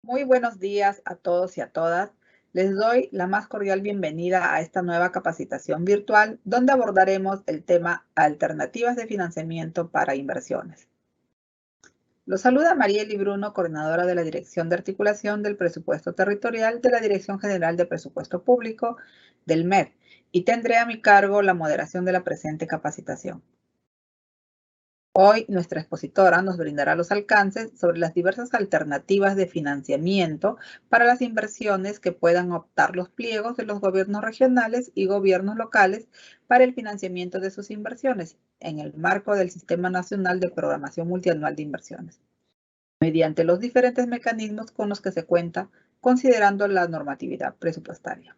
Muy buenos días a todos y a todas. Les doy la más cordial bienvenida a esta nueva capacitación virtual donde abordaremos el tema Alternativas de financiamiento para inversiones. Los saluda Marieli Bruno, coordinadora de la Dirección de Articulación del Presupuesto Territorial de la Dirección General de Presupuesto Público del MED, y tendré a mi cargo la moderación de la presente capacitación. Hoy nuestra expositora nos brindará los alcances sobre las diversas alternativas de financiamiento para las inversiones que puedan optar los pliegos de los gobiernos regionales y gobiernos locales para el financiamiento de sus inversiones en el marco del Sistema Nacional de Programación Multianual de Inversiones, mediante los diferentes mecanismos con los que se cuenta, considerando la normatividad presupuestaria.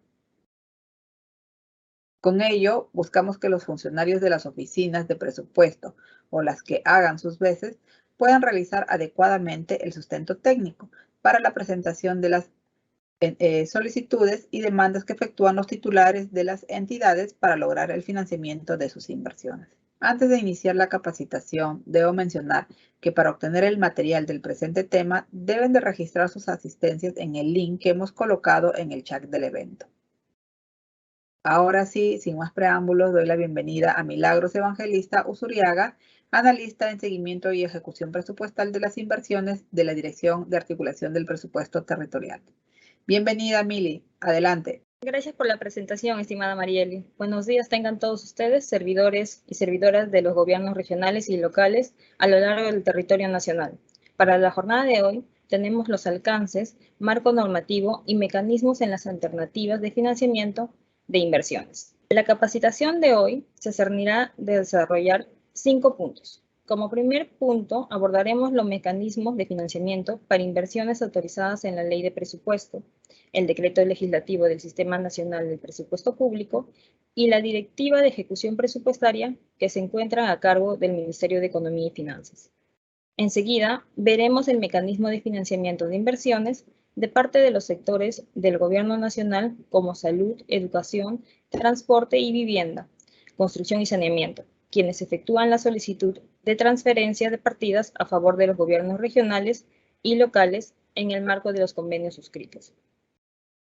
Con ello, buscamos que los funcionarios de las oficinas de presupuesto o las que hagan sus veces puedan realizar adecuadamente el sustento técnico para la presentación de las solicitudes y demandas que efectúan los titulares de las entidades para lograr el financiamiento de sus inversiones. Antes de iniciar la capacitación, debo mencionar que para obtener el material del presente tema deben de registrar sus asistencias en el link que hemos colocado en el chat del evento. Ahora sí, sin más preámbulos, doy la bienvenida a Milagros Evangelista Usuriaga, analista en seguimiento y ejecución presupuestal de las inversiones de la Dirección de Articulación del Presupuesto Territorial. Bienvenida, Mili. Adelante. Gracias por la presentación, estimada Marieli. Buenos días tengan todos ustedes, servidores y servidoras de los gobiernos regionales y locales a lo largo del territorio nacional. Para la jornada de hoy tenemos los alcances, marco normativo y mecanismos en las alternativas de financiamiento de inversiones. La capacitación de hoy se cernirá de desarrollar 5 puntos. Como primer punto, abordaremos los mecanismos de financiamiento para inversiones autorizadas en la Ley de Presupuesto, el Decreto Legislativo del Sistema Nacional del Presupuesto Público y la Directiva de Ejecución Presupuestaria que se encuentran a cargo del Ministerio de Economía y Finanzas. Enseguida, veremos el mecanismo de financiamiento de inversiones de parte de los sectores del Gobierno Nacional como salud, educación, transporte y vivienda, construcción y saneamiento, quienes efectúan la solicitud de transferencia de partidas a favor de los gobiernos regionales y locales en el marco de los convenios suscritos.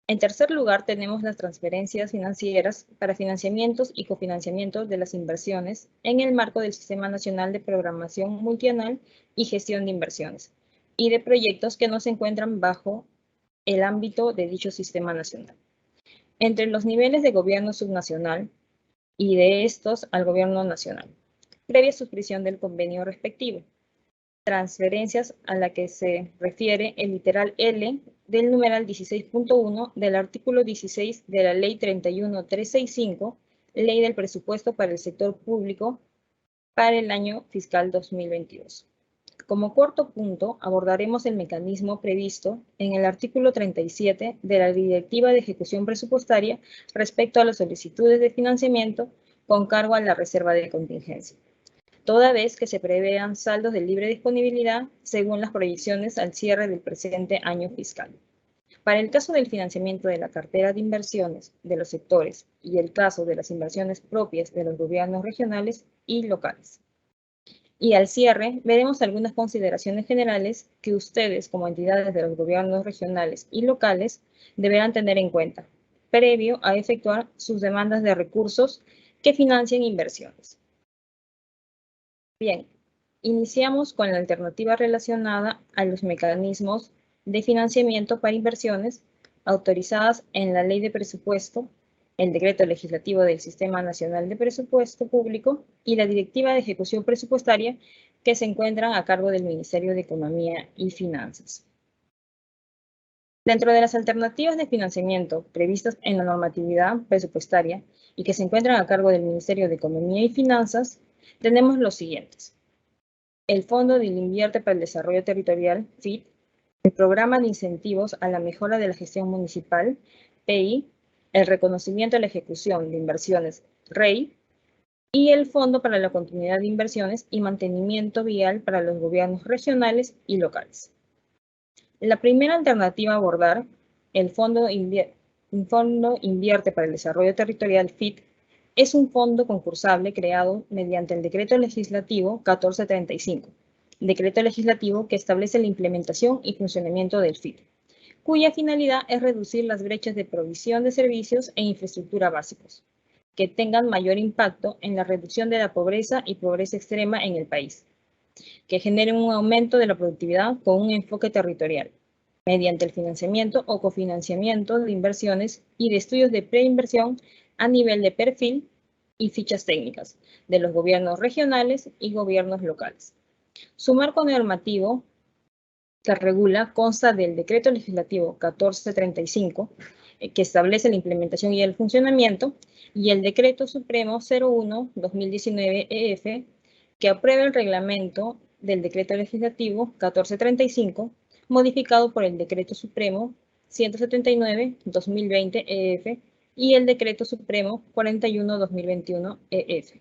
En tercer lugar, tenemos las transferencias financieras para financiamientos y cofinanciamientos de las inversiones en el marco del Sistema Nacional de Programación Multianual y Gestión de Inversiones y de proyectos que no se encuentran bajo el ámbito de dicho Sistema Nacional. Entre los niveles de gobierno subnacional y de estos al gobierno nacional, previa suscripción del convenio respectivo. Transferencias a la que se refiere el literal L del numeral 16.1 del artículo 16 de la Ley 31365, Ley del Presupuesto para el Sector Público para el año fiscal 2022. Como cuarto punto, abordaremos el mecanismo previsto en el artículo 37 de la Directiva de Ejecución Presupuestaria respecto a las solicitudes de financiamiento con cargo a la reserva de contingencia, toda vez que se prevean saldos de libre disponibilidad según las proyecciones al cierre del presente año fiscal. Para el caso del financiamiento de la cartera de inversiones de los sectores y el caso de las inversiones propias de los gobiernos regionales y locales. Y al cierre, veremos algunas consideraciones generales que ustedes, como entidades de los gobiernos regionales y locales, deberán tener en cuenta, previo a efectuar sus demandas de recursos que financien inversiones. Bien, iniciamos con la alternativa relacionada a los mecanismos de financiamiento para inversiones autorizadas en la Ley de Presupuesto, el Decreto Legislativo del Sistema Nacional de Presupuesto Público y la Directiva de Ejecución Presupuestaria que se encuentran a cargo del Ministerio de Economía y Finanzas. Dentro de las alternativas de financiamiento previstas en la normatividad presupuestaria y que se encuentran a cargo del Ministerio de Economía y Finanzas, tenemos los siguientes: el Fondo de Invierte para el Desarrollo Territorial, FID, el Programa de Incentivos a la Mejora de la Gestión Municipal, PI, el Reconocimiento a la Ejecución de Inversiones, REI, y el Fondo para la Continuidad de Inversiones y Mantenimiento Vial para los gobiernos regionales y locales. La primera alternativa a abordar, el Fondo Invierte para el Desarrollo Territorial, FID, es un fondo concursable creado mediante el Decreto Legislativo 1435, decreto legislativo que establece la implementación y funcionamiento del FID, cuya finalidad es reducir las brechas de provisión de servicios e infraestructura básicos, que tengan mayor impacto en la reducción de la pobreza y pobreza extrema en el país, que generen un aumento de la productividad con un enfoque territorial, mediante el financiamiento o cofinanciamiento de inversiones y de estudios de preinversión a nivel de perfil y fichas técnicas de los gobiernos regionales y gobiernos locales. Su marco normativo que regula consta del Decreto Legislativo 1435, que establece la implementación y el funcionamiento, y el Decreto Supremo 01-2019-EF, que aprueba el reglamento del Decreto Legislativo 1435, modificado por el Decreto Supremo 179-2020-EF y el Decreto Supremo 41-2021-EF.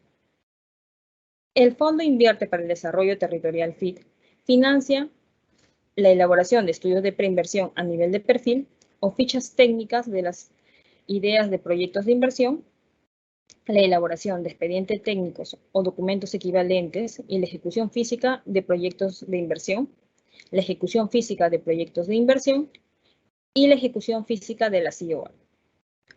El Fondo Invierte para el Desarrollo Territorial FIT financia la elaboración de estudios de preinversión a nivel de perfil o fichas técnicas de las ideas de proyectos de inversión, la elaboración de expedientes técnicos o documentos equivalentes y la ejecución física de proyectos de inversión, la ejecución física de proyectos de inversión y la ejecución física de la CIOA.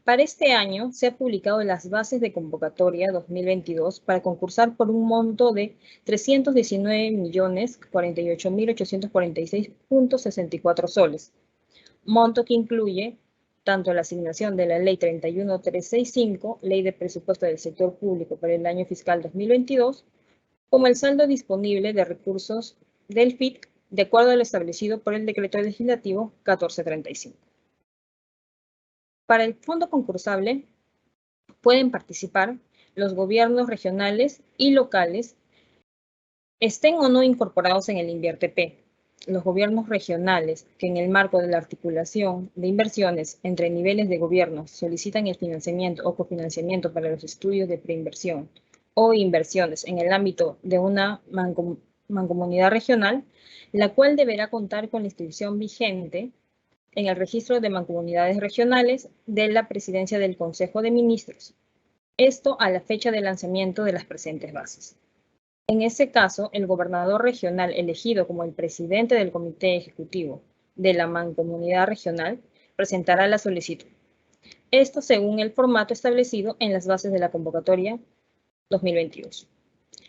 Para este año se han publicado las bases de convocatoria 2022 para concursar por un monto de 319.048.846.64 soles, monto que incluye tanto la asignación de la Ley 31365, Ley de Presupuesto del Sector Público para el año fiscal 2022, como el saldo disponible de recursos del FIT de acuerdo a lo establecido por el Decreto Legislativo 1435. Para el fondo concursable pueden participar los gobiernos regionales y locales, estén o no incorporados en el INVIERTE-P. Los gobiernos regionales que en el marco de la articulación de inversiones entre niveles de gobierno solicitan el financiamiento o cofinanciamiento para los estudios de preinversión o inversiones en el ámbito de una mancomunidad regional, la cual deberá contar con la inscripción vigente en el registro de mancomunidades regionales de la Presidencia del Consejo de Ministros. Esto a la fecha de lanzamiento de las presentes bases. En ese caso, el gobernador regional elegido como el presidente del Comité Ejecutivo de la Mancomunidad Regional presentará la solicitud. Esto según el formato establecido en las bases de la convocatoria 2022.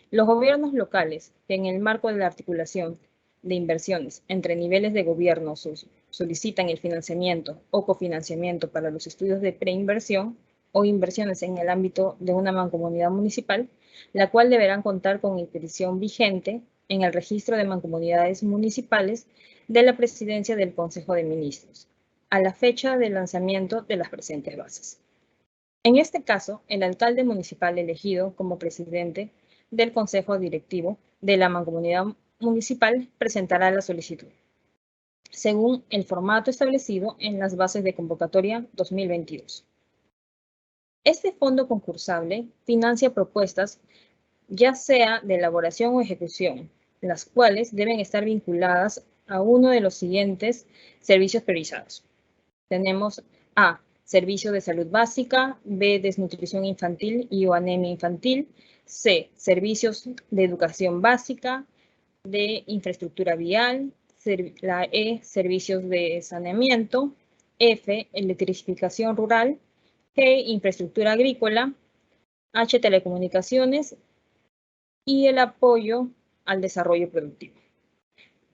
Los gobiernos locales que en el marco de la articulación de inversiones entre niveles de gobierno solicitan el financiamiento o cofinanciamiento para los estudios de preinversión o inversiones en el ámbito de una mancomunidad municipal, la cual deberán contar con inscripción vigente en el registro de mancomunidades municipales de la Presidencia del Consejo de Ministros, a la fecha del lanzamiento de las presentes bases. En este caso, el alcalde municipal elegido como presidente del Consejo Directivo de la Mancomunidad Municipal presentará la solicitud, según el formato establecido en las bases de convocatoria 2022. Este fondo concursable financia propuestas ya sea de elaboración o ejecución, las cuales deben estar vinculadas a uno de los siguientes servicios priorizados. Tenemos A, servicio de salud básica, B, desnutrición infantil y o anemia infantil, C, servicios de educación básica, D, infraestructura vial, la E, servicios de saneamiento, F, electrificación rural, G, infraestructura agrícola, H, telecomunicaciones y el apoyo al desarrollo productivo.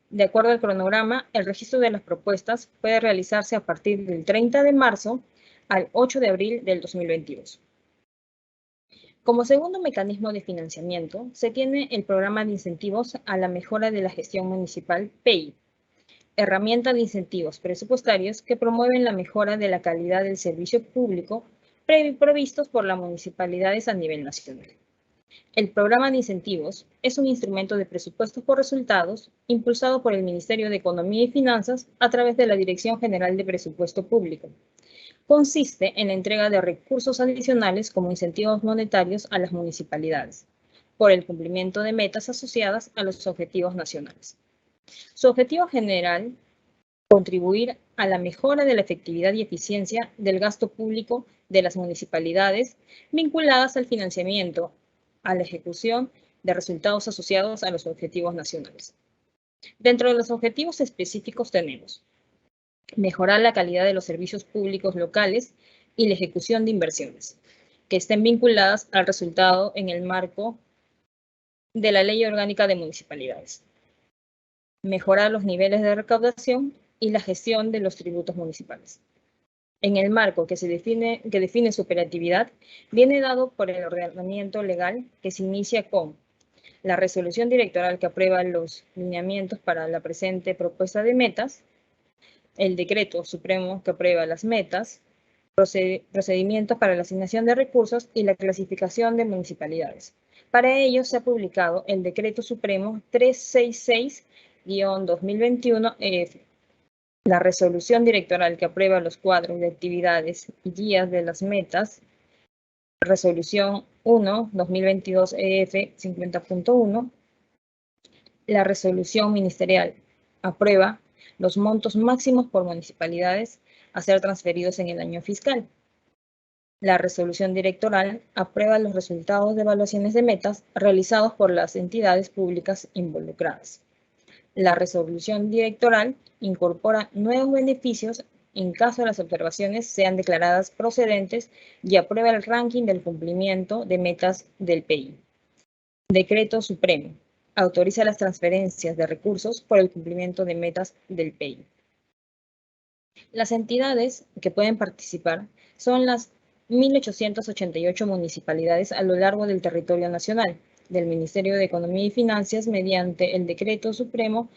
De acuerdo al cronograma, el registro de las propuestas puede realizarse a partir del 30 de marzo al 8 de abril del 2022. Como segundo mecanismo de financiamiento, se tiene el programa de incentivos a la mejora de la gestión municipal PEI, herramienta de incentivos presupuestarios que promueven la mejora de la calidad del servicio público provistos por las municipalidades a nivel nacional. El programa de incentivos es un instrumento de presupuestos por resultados impulsado por el Ministerio de Economía y Finanzas a través de la Dirección General de Presupuesto Público. Consiste en la entrega de recursos adicionales como incentivos monetarios a las municipalidades por el cumplimiento de metas asociadas a los objetivos nacionales. Su objetivo general, contribuir a la mejora de la efectividad y eficiencia del gasto público de las municipalidades vinculadas al financiamiento, a la ejecución de resultados asociados a los objetivos nacionales. Dentro de los objetivos específicos tenemos Mejorar la calidad de los servicios públicos locales y la ejecución de inversiones que estén vinculadas al resultado en el marco de la Ley Orgánica de Municipalidades. Mejorar los niveles de recaudación y la gestión de los tributos municipales. En el marco que define su operatividad, viene dado por el ordenamiento legal que se inicia con la resolución directoral que aprueba los lineamientos para la presente propuesta de metas, el decreto supremo que aprueba las metas, procedimientos para la asignación de recursos y la clasificación de municipalidades. Para ello se ha publicado el decreto supremo 366-2021-EF, la resolución directoral que aprueba los cuadros de actividades y guías de las metas, resolución 1-2022-EF 50.1, la resolución ministerial aprueba los montos máximos por municipalidades a ser transferidos en el año fiscal. La resolución directoral aprueba los resultados de evaluaciones de metas realizados por las entidades públicas involucradas. La resolución directoral incorpora nuevos beneficios en caso de las observaciones sean declaradas procedentes y aprueba el ranking del cumplimiento de metas del PI. Decreto Supremo. Autoriza las transferencias de recursos por el cumplimiento de metas del PI. Las entidades que pueden participar son las 1.888 municipalidades a lo largo del territorio nacional, del Ministerio de Economía y Finanzas mediante el Decreto Supremo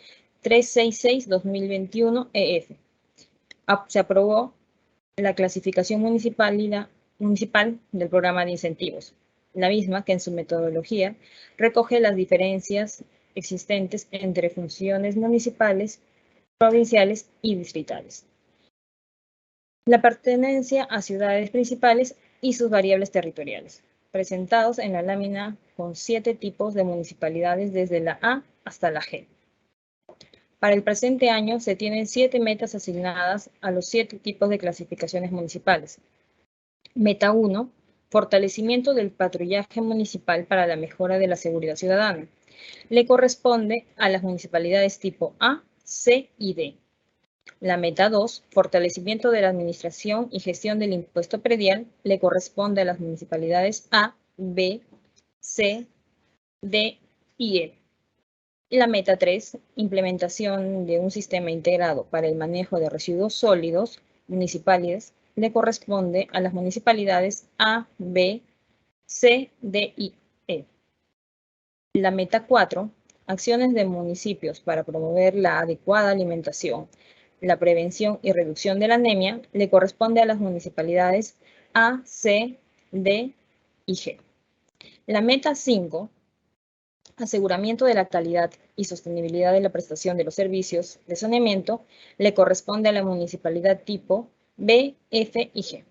366-2021-EF. Se aprobó la clasificación municipal del programa de incentivos, la misma que en su metodología recoge las diferencias existentes entre funciones municipales, provinciales y distritales. La pertenencia a ciudades principales y sus variables territoriales, presentados en la lámina con 7 tipos de municipalidades desde la A hasta la G. Para el presente año se tienen 7 metas asignadas a los 7 tipos de clasificaciones municipales. Meta 1, fortalecimiento del patrullaje municipal para la mejora de la seguridad ciudadana. Le corresponde a las municipalidades tipo A, C y D. La meta 2, fortalecimiento de la administración y gestión del impuesto predial, le corresponde a las municipalidades A, B, C, D y E. La meta 3, implementación de un sistema integrado para el manejo de residuos sólidos municipales, le corresponde a las municipalidades A, B, C, D y E. La meta 4, acciones de municipios para promover la adecuada alimentación, la prevención y reducción de la anemia, le corresponde a las municipalidades A, C, D y G. La meta 5, aseguramiento de la calidad y sostenibilidad de la prestación de los servicios de saneamiento, le corresponde a la municipalidad tipo B, F y G.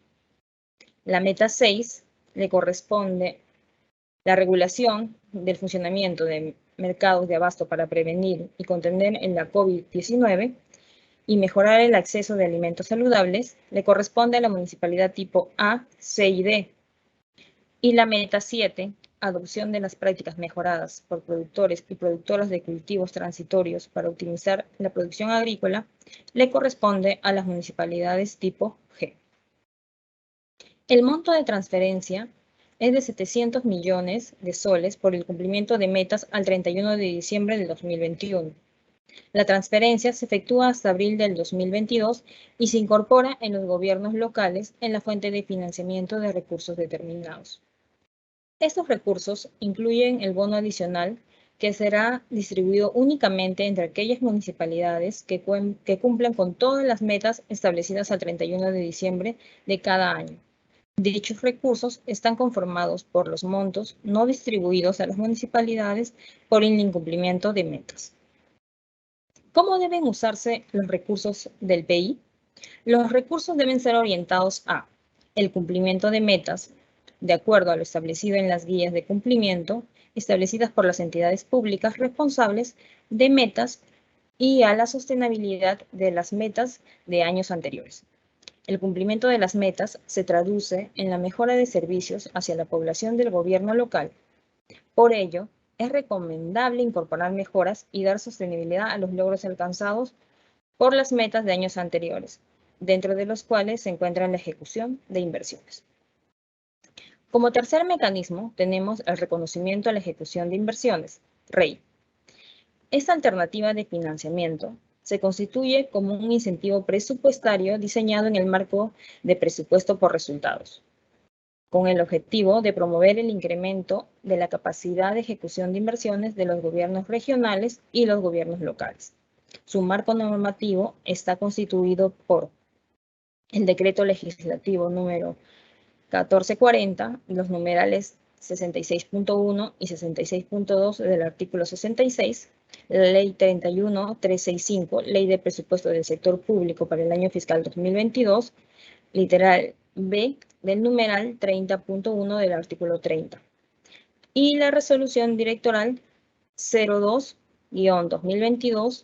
La meta 6 le corresponde la regulación del funcionamiento de mercados de abasto para prevenir y contener en la COVID-19 y mejorar el acceso de alimentos saludables, le corresponde a la municipalidad tipo A, C y D. Y la meta 7, adopción de las prácticas mejoradas por productores y productoras de cultivos transitorios para optimizar la producción agrícola, le corresponde a las municipalidades tipo G. El monto de transferencia es de 700 millones de soles por el cumplimiento de metas al 31 de diciembre del 2021. La transferencia se efectúa hasta abril del 2022 y se incorpora en los gobiernos locales en la fuente de financiamiento de recursos determinados. Estos recursos incluyen el bono adicional que será distribuido únicamente entre aquellas municipalidades que cumplan con todas las metas establecidas al 31 de diciembre de cada año. Dichos recursos están conformados por los montos no distribuidos a las municipalidades por el incumplimiento de metas. ¿Cómo deben usarse los recursos del PI? Los recursos deben ser orientados a el cumplimiento de metas, de acuerdo a lo establecido en las guías de cumplimiento establecidas por las entidades públicas responsables de metas y a la sostenibilidad de las metas de años anteriores. El cumplimiento de las metas se traduce en la mejora de servicios hacia la población del gobierno local. Por ello, es recomendable incorporar mejoras y dar sostenibilidad a los logros alcanzados por las metas de años anteriores, dentro de los cuales se encuentra la ejecución de inversiones. Como tercer mecanismo, tenemos el reconocimiento a la ejecución de inversiones, REI. Esta alternativa de financiamiento se constituye como un incentivo presupuestario diseñado en el marco de presupuesto por resultados, con el objetivo de promover el incremento de la capacidad de ejecución de inversiones de los gobiernos regionales y los gobiernos locales. Su marco normativo está constituido por el Decreto Legislativo número 1440, los numerales 66.1 y 66.2 del artículo 66, la Ley 31.365, Ley de Presupuesto del Sector Público para el año fiscal 2022, literal B del numeral 30.1 del artículo 30, y la Resolución Directoral 02-2022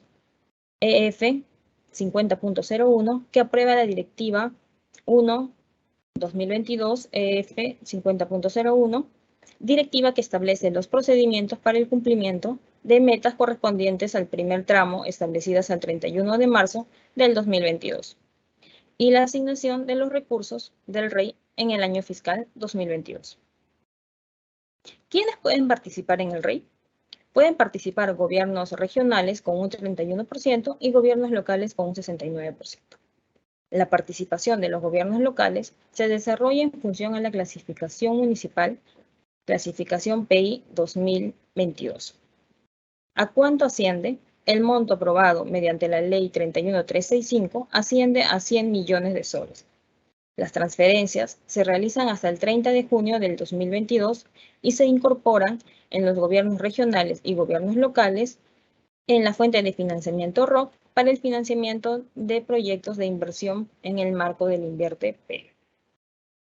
EF 50.01, que aprueba la Directiva 1/2022 EF 50.01, directiva que establece los procedimientos para el cumplimiento de metas correspondientes al primer tramo establecidas al 31 de marzo del 2022 y la asignación de los recursos del REI en el año fiscal 2022. ¿Quiénes pueden participar en el REI? Pueden participar gobiernos regionales con un 31% y gobiernos locales con un 69%. La participación de los gobiernos locales se desarrolla en función a la clasificación municipal, clasificación PI 2022. ¿A cuánto asciende? El monto aprobado mediante la Ley 31.365 asciende a 100 millones de soles. Las transferencias se realizan hasta el 30 de junio del 2022 y se incorporan en los gobiernos regionales y gobiernos locales en la fuente de financiamiento ROC para el financiamiento de proyectos de inversión en el marco del INVIERTE-P.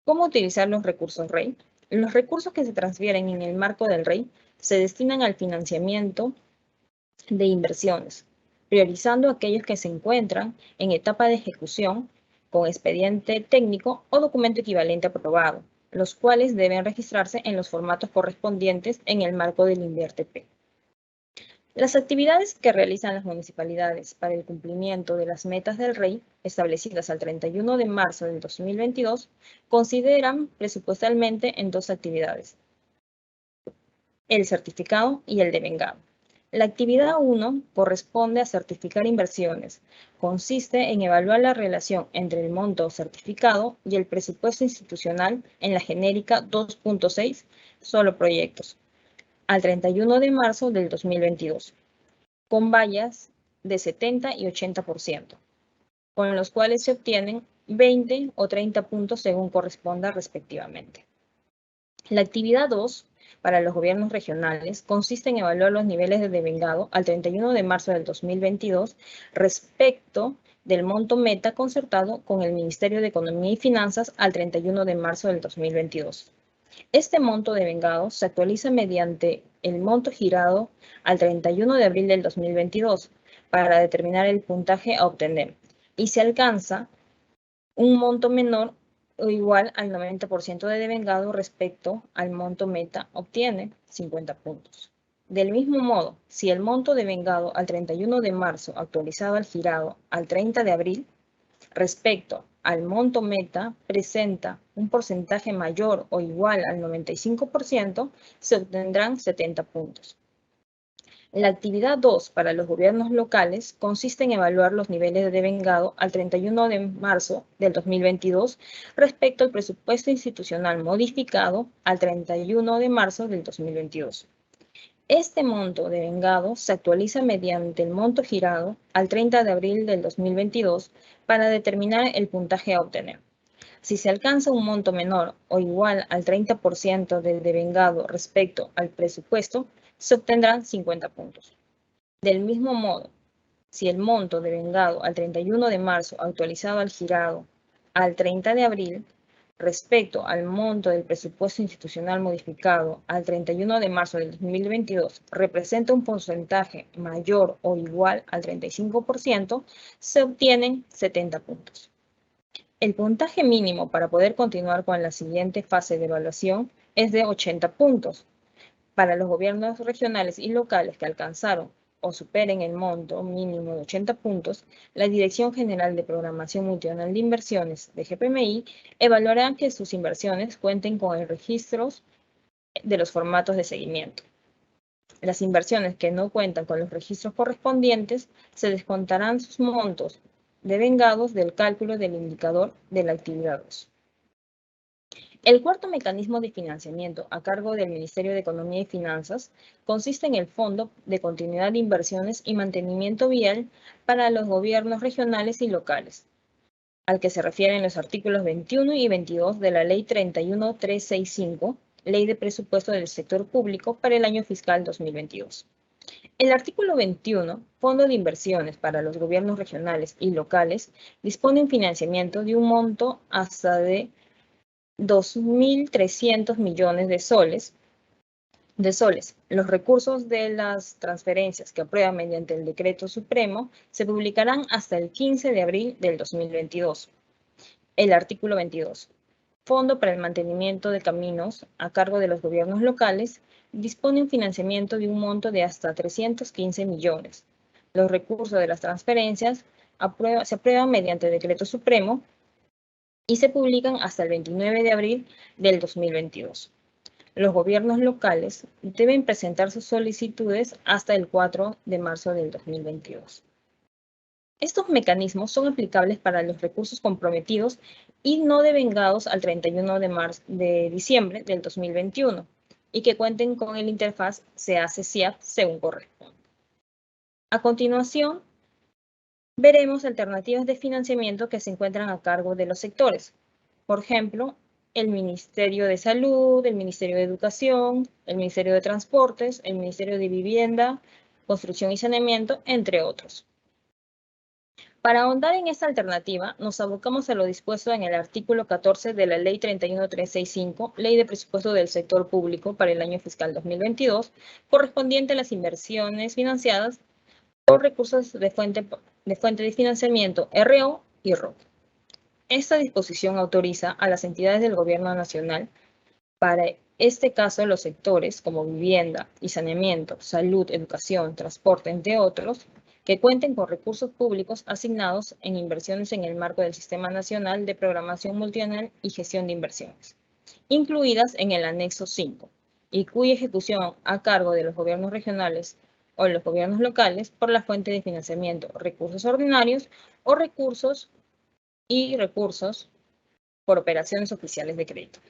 ¿Cómo utilizar los recursos REI? Los recursos que se transfieren en el marco del REI se destinan al financiamiento de inversiones, priorizando aquellos que se encuentran en etapa de ejecución con expediente técnico o documento equivalente aprobado, los cuales deben registrarse en los formatos correspondientes en el marco del INVIERTE-P. Las actividades que realizan las municipalidades para el cumplimiento de las metas del REI establecidas al 31 de marzo del 2022 consideran presupuestalmente en dos actividades: el certificado y el devengado. La actividad 1 corresponde a certificar inversiones. Consiste en evaluar la relación entre el monto certificado y el presupuesto institucional en la genérica 2.6, solo proyectos, al 31 de marzo del 2022, con vallas de 70 y 80%, con los cuales se obtienen 20 o 30 puntos según corresponda respectivamente. La actividad 2 para los gobiernos regionales consiste en evaluar los niveles de devengado al 31 de marzo del 2022 respecto del monto meta concertado con el Ministerio de Economía y Finanzas al 31 de marzo del 2022. Este monto devengado se actualiza mediante el monto girado al 31 de abril del 2022 para determinar el puntaje a obtener, y se alcanza un monto menor o igual al 90% de devengado respecto al monto meta, obtiene 50 puntos. Del mismo modo, si el monto devengado al 31 de marzo actualizado al girado al 30 de abril respecto al monto meta presenta un porcentaje mayor o igual al 95%, se obtendrán 70 puntos. La actividad 2 para los gobiernos locales consiste en evaluar los niveles de devengado al 31 de marzo del 2022 respecto al presupuesto institucional modificado al 31 de marzo del 2022. Este monto devengado se actualiza mediante el monto girado al 30 de abril del 2022 para determinar el puntaje a obtener. Si se alcanza un monto menor o igual al 30% del devengado respecto al presupuesto, se obtendrán 50 puntos. Del mismo modo, si el monto devengado al 31 de marzo actualizado al girado al 30 de abril respecto al monto del presupuesto institucional modificado al 31 de marzo del 2022 representa un porcentaje mayor o igual al 35%, se obtienen 70 puntos. El puntaje mínimo para poder continuar con la siguiente fase de evaluación es de 80 puntos. Para los gobiernos regionales y locales que alcanzaron o superen el monto mínimo de 80 puntos, la Dirección General de Programación Multianual de Inversiones de GPMI evaluará que sus inversiones cuenten con el registro de los formatos de seguimiento. Las inversiones que no cuentan con los registros correspondientes se descontarán sus montos devengados del cálculo del indicador de la actividad 2. El cuarto mecanismo de financiamiento a cargo del Ministerio de Economía y Finanzas consiste en el Fondo de Continuidad de Inversiones y Mantenimiento Vial para los gobiernos regionales y locales, al que se refieren los artículos 21 y 22 de la Ley 31365, Ley de Presupuesto del Sector Público para el año fiscal 2022. El artículo 21, Fondo de Inversiones para los gobiernos regionales y locales, dispone un financiamiento de un monto hasta de 2.300 millones de soles. Los recursos de las transferencias que aprueban mediante el Decreto Supremo se publicarán hasta el 15 de abril del 2022. El artículo 22. Fondo para el mantenimiento de caminos a cargo de los gobiernos locales dispone un financiamiento de un monto de hasta 315 millones. Los recursos de las transferencias se aprueban mediante Decreto Supremo y se publican hasta el 29 de abril del 2022. Los gobiernos locales deben presentar sus solicitudes hasta el 4 de marzo del 2022. Estos mecanismos son aplicables para los recursos comprometidos y no devengados al 31 de diciembre del 2021 y que cuenten con el interfaz CA-CCIAP según corresponde. A continuación, veremos alternativas de financiamiento que se encuentran a cargo de los sectores. Por ejemplo, el Ministerio de Salud, el Ministerio de Educación, el Ministerio de Transportes, el Ministerio de Vivienda, Construcción y Saneamiento, entre otros. Para ahondar en esta alternativa, nos abocamos a lo dispuesto en el artículo 14 de la Ley 31365, Ley de Presupuesto del Sector Público para el año fiscal 2022, correspondiente a las inversiones financiadas por recursos de fuente de financiamiento RO y ROC. Esta disposición autoriza a las entidades del Gobierno Nacional, para este caso los sectores como vivienda y saneamiento, salud, educación, transporte, entre otros, que cuenten con recursos públicos asignados en inversiones en el marco del Sistema Nacional de Programación Multianual y Gestión de Inversiones, incluidas en el anexo 5, y cuya ejecución a cargo de los gobiernos regionales o los gobiernos locales por la fuente de financiamiento, recursos ordinarios o recursos por operaciones oficiales de crédito.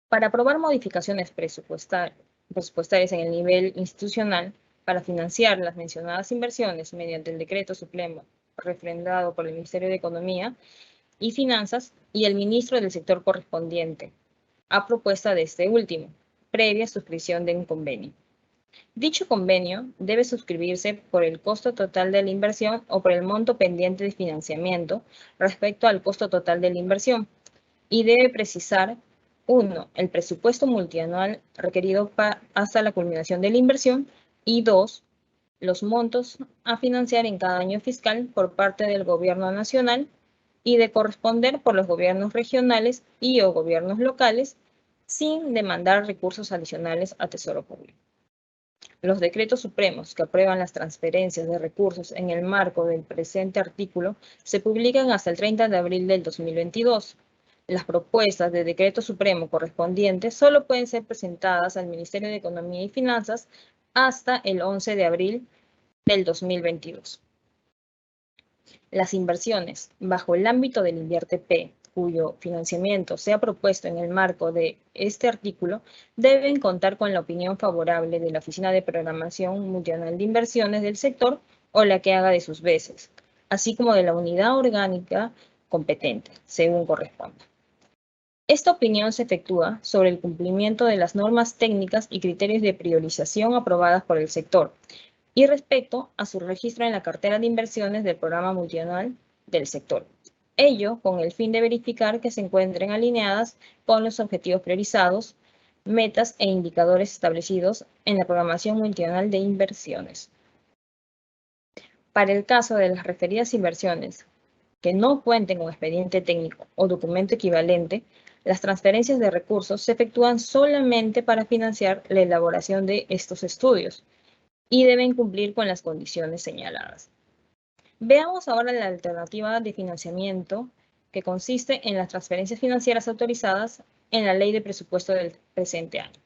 Para aprobar modificaciones presupuestarias en el nivel institucional para financiar las mencionadas inversiones mediante el Decreto Supremo refrendado por el Ministerio de Economía y Finanzas y el ministro del sector correspondiente, a propuesta de este último, previa suscripción de un convenio. Dicho convenio debe suscribirse por el costo total de la inversión o por el monto pendiente de financiamiento respecto al costo total de la inversión y debe precisar 1. El presupuesto multianual requerido hasta la culminación de la inversión y 2. Los montos a financiar en cada año fiscal por parte del Gobierno Nacional y de corresponder por los gobiernos regionales y o gobiernos locales sin demandar recursos adicionales a Tesoro Público. Los decretos supremos que aprueban las transferencias de recursos en el marco del presente artículo se publican hasta el 30 de abril del 2022. Las propuestas de decreto supremo correspondientes solo pueden ser presentadas al Ministerio de Economía y Finanzas hasta el 11 de abril del 2022. Las inversiones bajo el ámbito del INVIERTE-P, cuyo financiamiento sea propuesto en el marco de este artículo, deben contar con la opinión favorable de la Oficina de Programación Multianual de Inversiones del sector o la que haga de sus veces, así como de la unidad orgánica competente, según corresponda. Esta opinión se efectúa sobre el cumplimiento de las normas técnicas y criterios de priorización aprobadas por el sector y respecto a su registro en la cartera de inversiones del programa multianual del sector. Ello con el fin de verificar que se encuentren alineadas con los objetivos priorizados, metas e indicadores establecidos en la programación multianual de inversiones. Para el caso de las referidas inversiones que no cuenten con expediente técnico o documento equivalente, las transferencias de recursos se efectúan solamente para financiar la elaboración de estos estudios y deben cumplir con las condiciones señaladas. Veamos ahora la alternativa de financiamiento que consiste en las transferencias financieras autorizadas en la Ley de Presupuesto del presente año.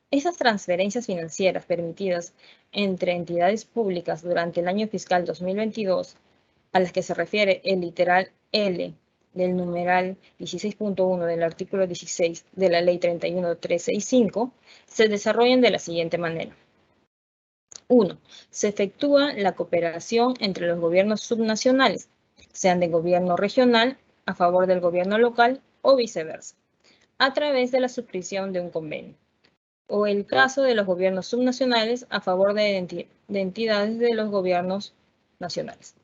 Esas transferencias financieras permitidas entre entidades públicas durante el año fiscal 2022, a las que se refiere el literal L del numeral 16.1 del artículo 16 de la Ley 31365, se desarrollan de la siguiente manera. 1. Se efectúa la cooperación entre los gobiernos subnacionales, sean de gobierno regional a favor del gobierno local o viceversa, a través de la suscripción de un convenio, o el caso de los gobiernos subnacionales a favor de entidades de los gobiernos nacionales.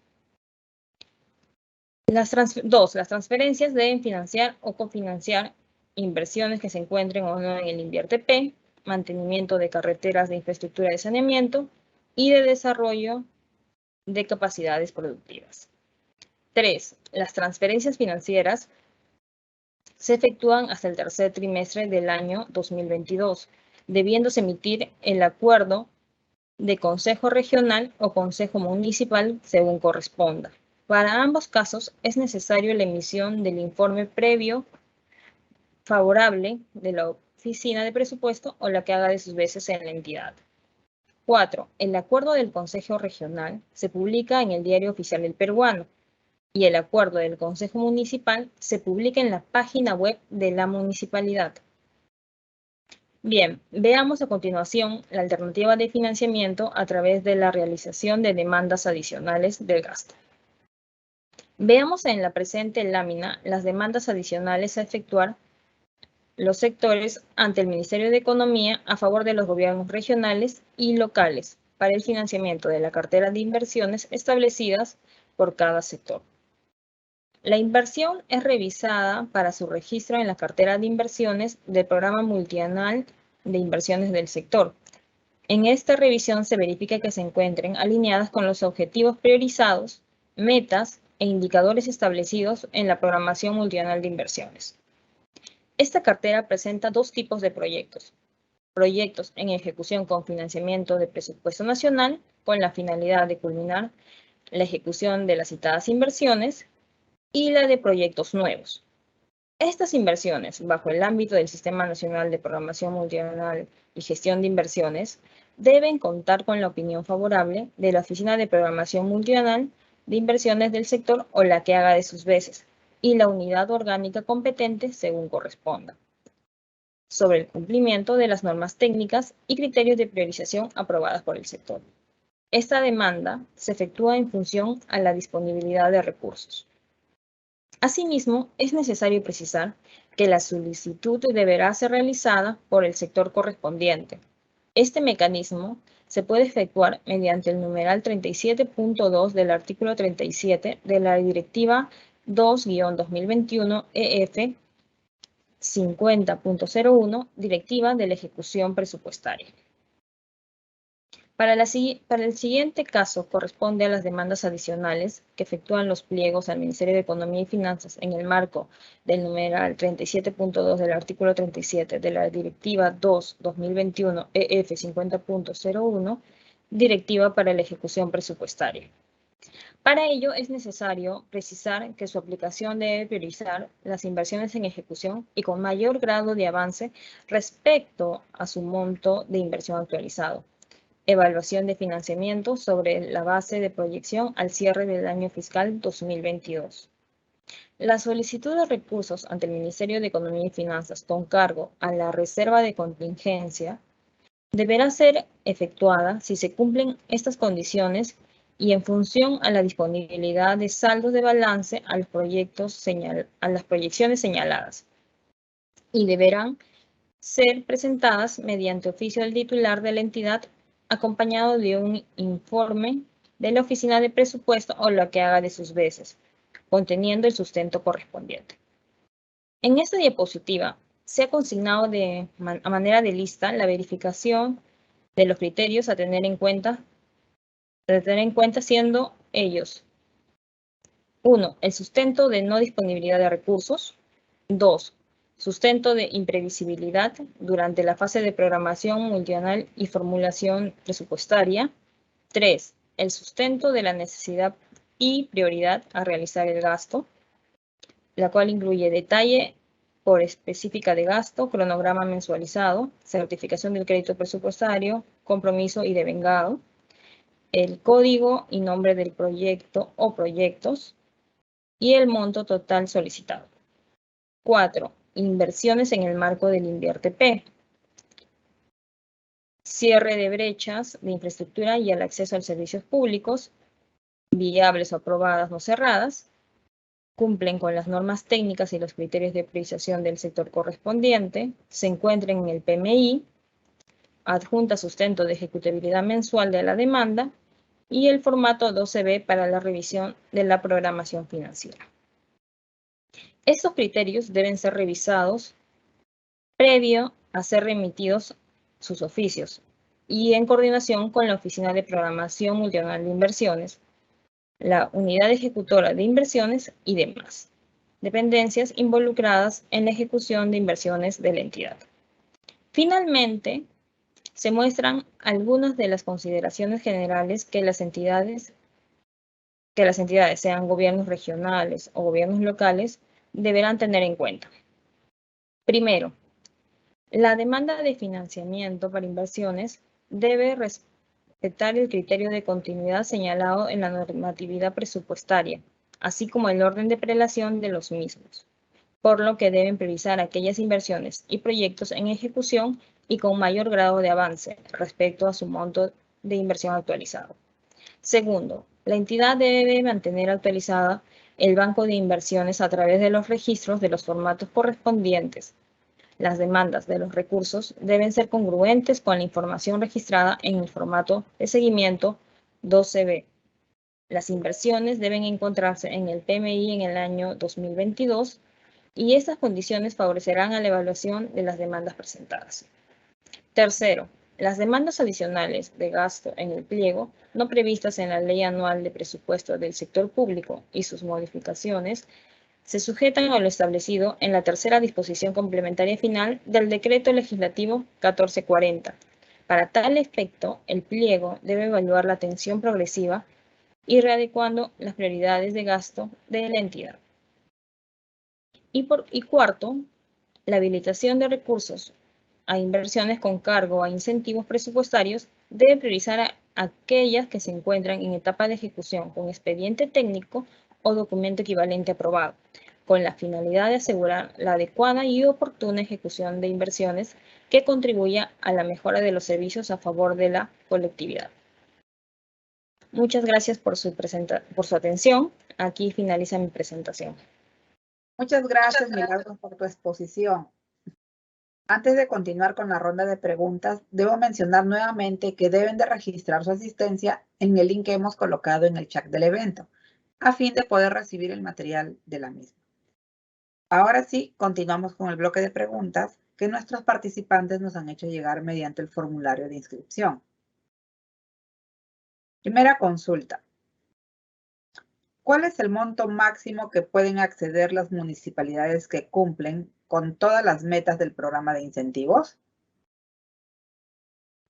2. Las transferencias deben financiar o cofinanciar inversiones que se encuentren o no en el INVIERTE-P, mantenimiento de carreteras de infraestructura de saneamiento y de desarrollo de capacidades productivas. 3. Las transferencias financieras se efectúan hasta el tercer trimestre del año 2022, debiéndose emitir el acuerdo de Consejo Regional o Consejo Municipal según corresponda. Para ambos casos es necesario la emisión del informe previo favorable de la Oficina de Presupuesto o la que haga de sus veces en la entidad. 4. El acuerdo del Consejo Regional se publica en el Diario Oficial del Peruano y el acuerdo del Consejo Municipal se publica en la página web de la municipalidad. Bien, veamos a continuación la alternativa de financiamiento a través de la realización de demandas adicionales del gasto. Veamos en la presente lámina las demandas adicionales a efectuar los sectores ante el Ministerio de Economía a favor de los gobiernos regionales y locales para el financiamiento de la cartera de inversiones establecidas por cada sector. La inversión es revisada para su registro en la cartera de inversiones del Programa Multianual de Inversiones del sector. En esta revisión se verifica que se encuentren alineadas con los objetivos priorizados, metas e indicadores establecidos en la Programación Multianual de Inversiones. Esta cartera presenta dos tipos de proyectos. Proyectos en ejecución con financiamiento de presupuesto nacional, con la finalidad de culminar la ejecución de las citadas inversiones, y la de proyectos nuevos. Estas inversiones, bajo el ámbito del Sistema Nacional de Programación Multianual y Gestión de Inversiones, deben contar con la opinión favorable de la Oficina de Programación Multianual de Inversiones del sector o la que haga de sus veces, y la unidad orgánica competente según corresponda, sobre el cumplimiento de las normas técnicas y criterios de priorización aprobadas por el sector. Esta demanda se efectúa en función a la disponibilidad de recursos. Asimismo, es necesario precisar que la solicitud deberá ser realizada por el sector correspondiente. Este mecanismo se puede efectuar mediante el numeral 37.2 del artículo 37 de la Directiva 2-2021 EF 50.01, Directiva de la Ejecución Presupuestaria. Para el siguiente caso corresponde a las demandas adicionales que efectúan los pliegos al Ministerio de Economía y Finanzas en el marco del numeral 37.2 del artículo 37 de la Directiva 2-2021 EF 50.01, Directiva para la Ejecución Presupuestaria. Para ello es necesario precisar que su aplicación debe priorizar las inversiones en ejecución y con mayor grado de avance respecto a su monto de inversión actualizado. Evaluación de financiamiento sobre la base de proyección al cierre del año fiscal 2022. La solicitud de recursos ante el Ministerio de Economía y Finanzas con cargo a la reserva de contingencia deberá ser efectuada si se cumplen estas condiciones y en función a la disponibilidad de saldos de balance a las proyecciones señaladas, y deberán ser presentadas mediante oficio del titular de la entidad acompañado de un informe de la Oficina de Presupuesto o la que haga de sus veces, conteniendo el sustento correspondiente. En esta diapositiva se ha consignado a manera de lista la verificación de los criterios a tener en cuenta siendo ellos: 1. El sustento de no disponibilidad de recursos. 2. Sustento de imprevisibilidad durante la fase de programación multianual y formulación presupuestaria. 3. El sustento de la necesidad y prioridad a realizar el gasto, la cual incluye detalle por específica de gasto, cronograma mensualizado, certificación del crédito presupuestario, compromiso y devengado, el código y nombre del proyecto o proyectos y el monto total solicitado. 4. Inversiones en el marco del INVIERTE-P. Cierre de brechas de infraestructura y el acceso a servicios públicos, viables o aprobadas no cerradas, cumplen con las normas técnicas y los criterios de priorización del sector correspondiente, se encuentran en el PMI, adjunta sustento de ejecutabilidad mensual de la demanda y el formato 12B para la revisión de la programación financiera. Estos criterios deben ser revisados previo a ser remitidos sus oficios y en coordinación con la Oficina de Programación Multianual de Inversiones, la Unidad Ejecutora de Inversiones y demás dependencias involucradas en la ejecución de inversiones de la entidad. Finalmente, se muestran algunas de las consideraciones generales que las entidades, sean gobiernos regionales o gobiernos locales, deberán tener en cuenta. Primero, la demanda de financiamiento para inversiones debe respetar el criterio de continuidad señalado en la normatividad presupuestaria, así como el orden de prelación de los mismos, por lo que deben priorizar aquellas inversiones y proyectos en ejecución y con mayor grado de avance respecto a su monto de inversión actualizado. Segundo, la entidad debe mantener actualizada el banco de inversiones a través de los registros de los formatos correspondientes. Las demandas de los recursos deben ser congruentes con la información registrada en el formato de seguimiento 12B. Las inversiones deben encontrarse en el PMI en el año 2022 y estas condiciones favorecerán a la evaluación de las demandas presentadas. Tercero, las demandas adicionales de gasto en el pliego no previstas en la Ley Anual de Presupuesto del Sector Público y sus modificaciones se sujetan a lo establecido en la tercera disposición complementaria final del Decreto Legislativo 1440. Para tal efecto, el pliego debe evaluar la atención progresiva y readecuando las prioridades de gasto de la entidad. Y cuarto, la habilitación de recursos a inversiones con cargo a incentivos presupuestarios debe priorizar a aquellas que se encuentran en etapa de ejecución con expediente técnico o documento equivalente aprobado, con la finalidad de asegurar la adecuada y oportuna ejecución de inversiones que contribuya a la mejora de los servicios a favor de la colectividad. Muchas gracias por su atención. Aquí finaliza mi presentación. Muchas gracias, Milagros, por tu exposición. Antes de continuar con la ronda de preguntas, debo mencionar nuevamente que deben de registrar su asistencia en el link que hemos colocado en el chat del evento, a fin de poder recibir el material de la misma. Ahora sí, continuamos con el bloque de preguntas que nuestros participantes nos han hecho llegar mediante el formulario de inscripción. Primera consulta. ¿Cuál es el monto máximo que pueden acceder las municipalidades que cumplen con todas las metas del programa de incentivos?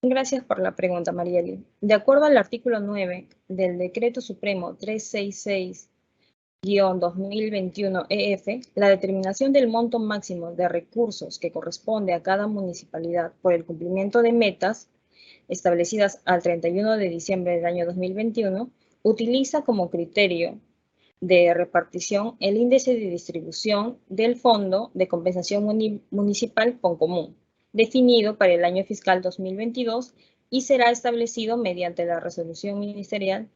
Gracias por la pregunta, Marieli. De acuerdo al artículo 9 del Decreto Supremo 366-2021-EF, la determinación del monto máximo de recursos que corresponde a cada municipalidad por el cumplimiento de metas establecidas al 31 de diciembre del año 2021 utiliza como criterio de repartición el índice de distribución del Fondo de Compensación Municipal Foncomún, definido para el año fiscal 2022 y será establecido mediante la resolución ministerial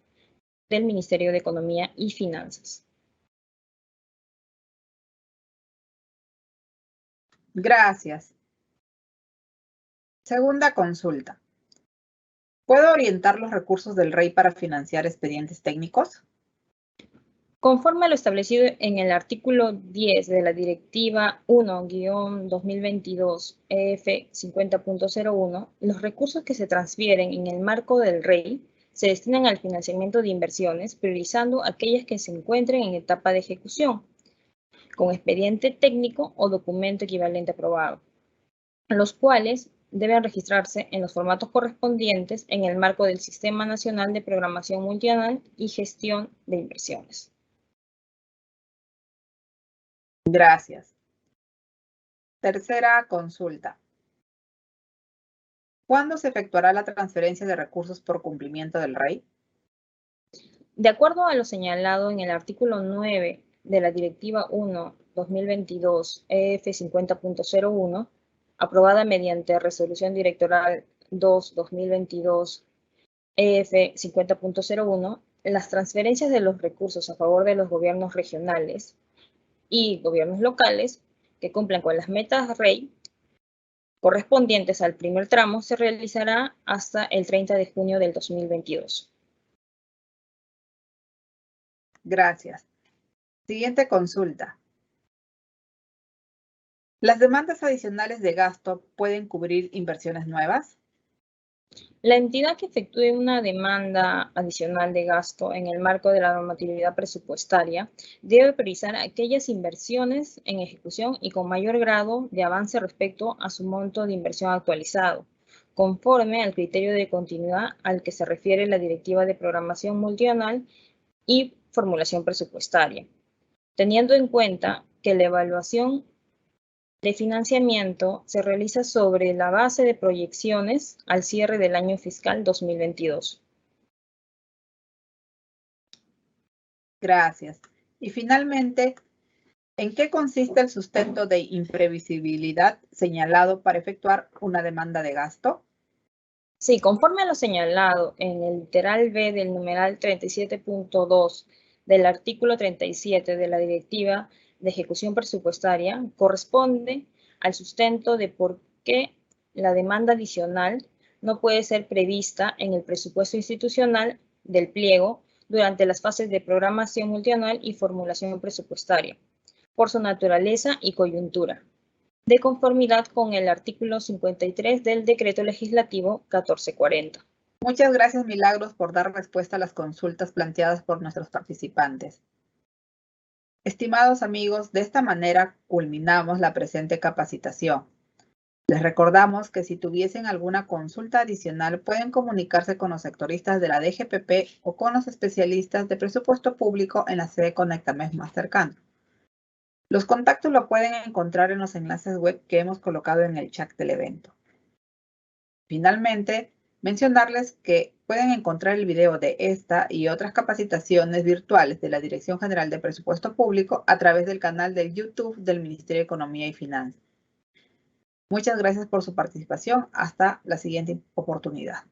del Ministerio de Economía y Finanzas. Gracias. Segunda consulta. ¿Puedo orientar los recursos del REI para financiar expedientes técnicos? Conforme a lo establecido en el artículo 10 de la Directiva 1-2022-EF 50.01, los recursos que se transfieren en el marco del REI se destinan al financiamiento de inversiones, priorizando aquellas que se encuentren en etapa de ejecución. con expediente técnico o documento equivalente aprobado, los cuales deben registrarse en los formatos correspondientes en el marco del Sistema Nacional de Programación Multianual y Gestión de Inversiones. Gracias. Tercera consulta. ¿Cuándo se efectuará la transferencia de recursos por cumplimiento del REI? De acuerdo a lo señalado en el artículo 9 de la Directiva 1/2022 EF 50.01, aprobada mediante Resolución Directoral 2/2022 EF 50.01, las transferencias de los recursos a favor de los gobiernos regionales y gobiernos locales que cumplan con las metas REI correspondientes al primer tramo se realizará hasta el 30 de junio del 2022. Gracias. Siguiente consulta. ¿Las demandas adicionales de gasto pueden cubrir inversiones nuevas? La entidad que efectúe una demanda adicional de gasto en el marco de la normatividad presupuestaria debe priorizar aquellas inversiones en ejecución y con mayor grado de avance respecto a su monto de inversión actualizado, conforme al criterio de continuidad al que se refiere la Directiva de Programación Multianual y Formulación Presupuestaria, teniendo en cuenta que la evaluación de financiamiento se realiza sobre la base de proyecciones al cierre del año fiscal 2022. Gracias. Y finalmente, ¿en qué consiste el sustento de imprevisibilidad señalado para efectuar una demanda de gasto? Sí, conforme a lo señalado en el literal B del numeral 37.2 del artículo 37 de la Directiva de Ejecución Presupuestaria, corresponde al sustento de por qué la demanda adicional no puede ser prevista en el presupuesto institucional del pliego durante las fases de programación multianual y formulación presupuestaria, por su naturaleza y coyuntura, de conformidad con el artículo 53 del Decreto Legislativo 1440. Muchas gracias, Milagros, por dar respuesta a las consultas planteadas por nuestros participantes. Estimados amigos, de esta manera culminamos la presente capacitación. Les recordamos que si tuviesen alguna consulta adicional pueden comunicarse con los sectoristas de la DGPP o con los especialistas de presupuesto público en la sede Conectames más cercana. Los contactos lo pueden encontrar en los enlaces web que hemos colocado en el chat del evento. Finalmente, mencionarles que pueden encontrar el video de esta y otras capacitaciones virtuales de la Dirección General de Presupuesto Público a través del canal de YouTube del Ministerio de Economía y Finanzas. Muchas gracias por su participación. Hasta la siguiente oportunidad.